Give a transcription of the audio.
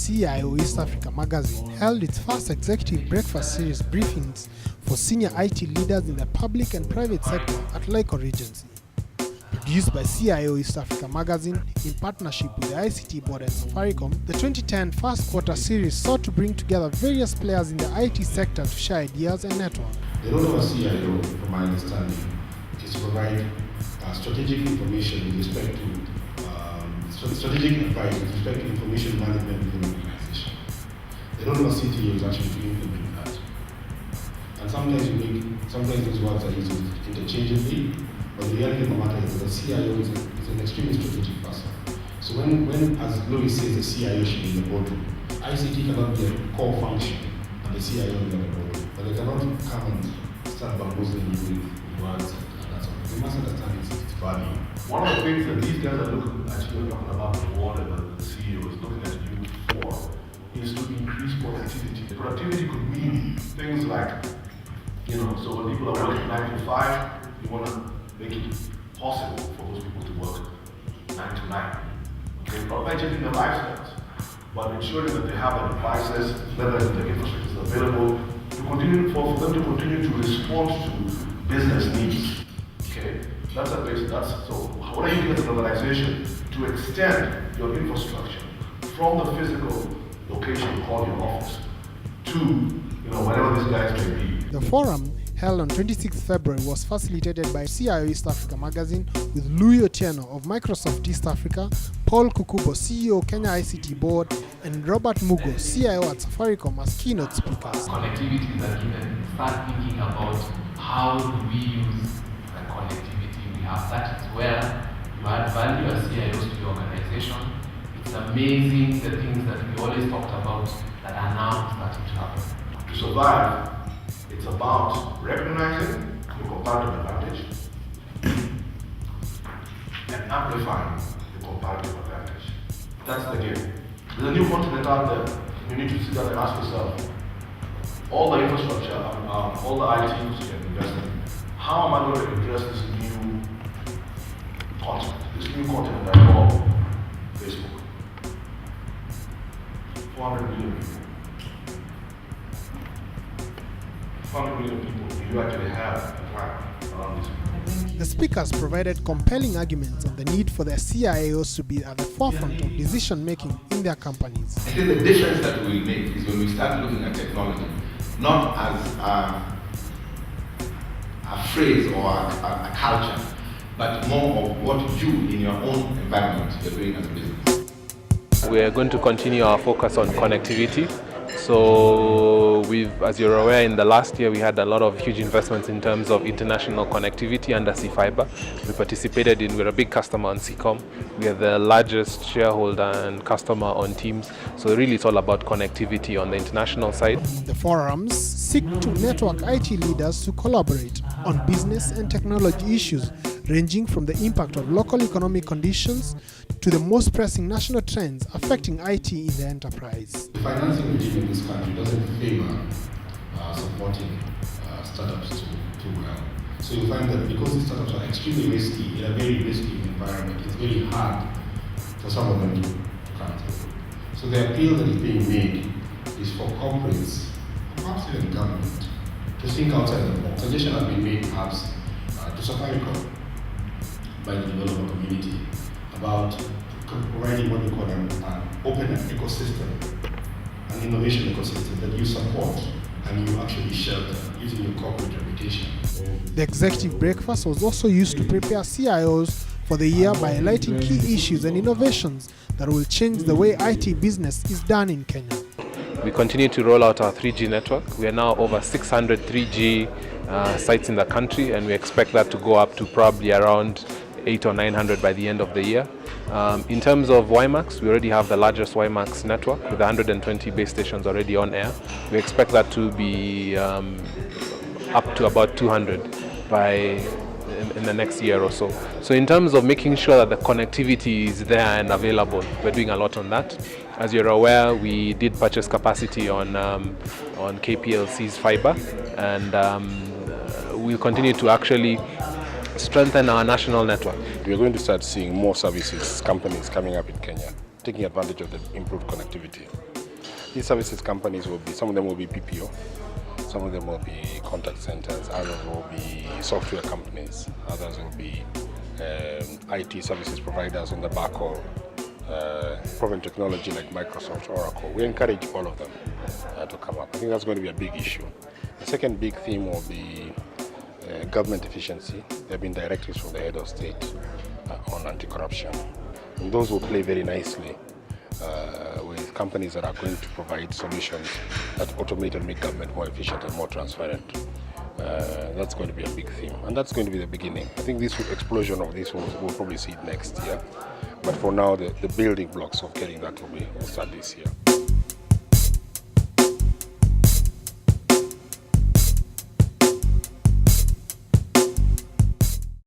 CIO East Africa magazine held its first executive breakfast series briefings for senior IT leaders in the public and private sector at Laico Regency. Produced by CIO East Africa magazine in partnership with the ICT board and Safaricom, the 2010 first quarter series sought to bring together various players in the IT sector to share ideas and network. The role of a CIO, from my understanding, is to provide strategic information with respect to strategic advice with respect to information management within the organization. The role of a CTO is actually to implement that. And sometimes these words are used interchangeably, but the reality of the matter is that the CIO is an extremely strategic person. So when, as Louis says, the CIO should be in the boardroom, ICT cannot be a core function and the CIO is in the boardroom. But they cannot come and start bamboozling you with words and that sort of thing. They must understand its value. One of the things that these guys are talking about the board and the CEO is looking at you for is to increase productivity. Productivity could mean things like, so when people are working 9 to 5, you want to make it possible for those people to work 9 to 9. Okay, not by changing their lifestyles, but ensuring that they have the devices, whether the infrastructure is available, for them to continue to respond to business needs. Okay, that's a basic. So what are you doing as an organization to extend your infrastructure from the physical location called your office to wherever these guys may be? The forum, held on 26 February, was facilitated by CIO East Africa magazine with Louis Otieno of Microsoft East Africa, Paul Kukubo, CEO Kenya ICT Board, and Robert Mugo, CIO at Safaricom, as keynote speakers. Connectivity is a given. Start thinking about how do we use the connectivity we have. That is where you add value as CIOs to your organization. It's amazing the things that we always talked about that are now starting to happen. To survive, it's about recognizing your comparative advantage and amplifying your comparative advantage. That's the game. There's a new continent out there. You need to sit down and ask yourself, all the infrastructure, all the IT you can invest in, how am I going to address this new continent I call Facebook? 400 million people. 400 million people, do you actually have a plan around this? The speakers provided compelling arguments on the need for their CIOs to be at the forefront of decision-making in their companies. I think the difference that we will make is when we start looking at technology, not as a phrase or a culture, but more of what you, in your own environment, you're doing as a business. We're going to continue our focus on connectivity. So as you're aware, in the last year we had a lot of huge investments in terms of international connectivity under C-Fiber. We're a big customer on CCOM. We are the largest shareholder and customer on Teams. So really it's all about connectivity on the international side. The forums seek to network IT leaders to collaborate on business and technology issues, ranging from the impact of local economic conditions to the most pressing national trends affecting IT in the enterprise. The financing regime in this country doesn't favor supporting startups too well. So you find that because these startups are extremely risky, in a very risky environment, it's very hard for some of them to come through. So the appeal that is being made is for corporates, perhaps even government, to think outside the box. Suggestion has been made perhaps to Safaricom by the developer community about providing what we call an open ecosystem, an innovation ecosystem that you support and you actually shelter using your corporate reputation. The executive breakfast was also used to prepare CIOs for the year by highlighting key issues and innovations that will change the way IT business is done in Kenya. We continue to roll out our 3G network. We are now over 600 3G sites in the country, and we expect that to go up to probably around 800 or 900 by the end of the year. In terms of WiMAX, we already have the largest WiMAX network with 120 base stations already on air. We expect that to be up to about 200 in the next year or so. So in terms of making sure that the connectivity is there and available, we're doing a lot on that. As you're aware, we did purchase capacity on KPLC's fiber, and we'll continue to actually strengthen our national network. We're going to start seeing more services companies coming up in Kenya, taking advantage of the improved connectivity. E-services companies will be, some of them will be BPO, some of them will be contact centers, others will be software companies, others will be IT services providers on the back of proven technology like Microsoft, Oracle. We encourage all of them to come up. I think that's going to be a big issue. The second big theme will be government efficiency. There have been directives from the head of state on anti-corruption. And those will play very nicely with companies that are going to provide solutions that automate and make government more efficient and more transparent. That's going to be a big theme, and that's going to be the beginning. I think this explosion of this we'll probably see it next year, but for now the building blocks of getting that will start this year.